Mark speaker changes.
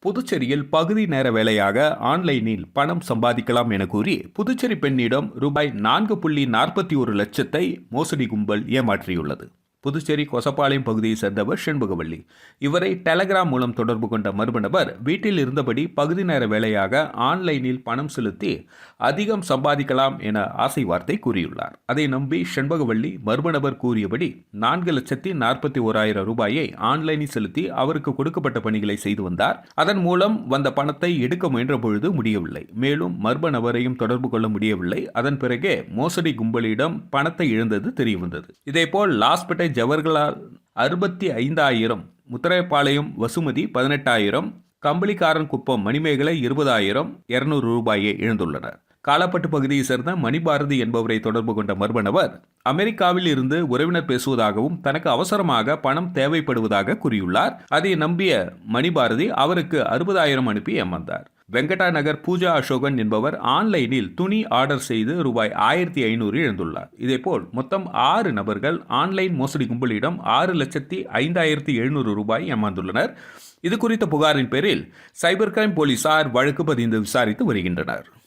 Speaker 1: புதுச்சேரியில் பகுதி நேர வேலையாக ஆன்லைனில் பணம் சம்பாதிக்கலாம் என கூறி புதுச்சேரி பெண்ணிடம் ரூபாய் 4.41 லட்சத்தை மோசடி கும்பல் ஏமாற்றியுள்ளது. புதுச்சேரி கொசப்பாளையம் பகுதியை சேர்ந்தவர் செண்பகவள்ளி. இவரை டெலகிராம் மூலம் தொடர்பு கொண்ட மர்ம நபர் வீட்டில் இருந்தபடி பகுதி நேர வேலையாக ஆன்லைனில் பணம் செலுத்தி அதிகம் சம்பாதிக்கலாம் என ஆசை வார்த்தை கூறியுள்ளார். அதை நம்பி செண்பகவள்ளி மர்ம நபர் கூறியபடி 4,41,000 ரூபாயை ஆன்லைனில் செலுத்தி அவருக்கு கொடுக்கப்பட்ட பணிகளை செய்து வந்தார். அதன் மூலம் வந்த பணத்தை எடுக்க முயன்ற பொழுது முடியவில்லை. மேலும் மர்ம நபரையும் தொடர்பு கொள்ள முடியவில்லை. அதன் பிறகே மோசடி கும்பலிடம் பணத்தை இழந்தது தெரியவந்தது. இதேபோல் லாஸ்பேட்டை ஜவஹர்லால் 65,000, முத்திரைப்பாளையம் வசுமதி 18,000, கம்பளிக்காரன் குப்பம் மணிமேகலை 20,000, 200 ரூபாயை இழந்துள்ளனர். காலப்பட்டு பகுதியை சேர்ந்த மணிபாரதி என்பவரை தொடர்பு கொண்ட மர்ம நபர் அமெரிக்காவில் இருந்து உறவினர் பேசுவதாகவும் தனக்கு அவசரமாக பணம் தேவைப்படுவதாக கூறியுள்ளார். அதை நம்பிய மணிபாரதி அவருக்கு 60,000 அனுப்பி ஏமாந்தார். வெங்கடா நகர் பூஜா அசோகன் என்பவர் ஆன்லைனில் துணி ஆர்டர் செய்து ரூபாய் 1,500 இழந்துள்ளார். இதேபோல் மொத்தம் 6 நபர்கள் ஆன்லைன் மோசடி கும்பலிடம் 6,05,700 ரூபாய் ஏமாந்துள்ளனர். இது குறித்த புகாரின் பேரில் சைபர் கிரைம் போலீசார் வழக்கு பதிந்து விசாரித்து வருகின்றனர்.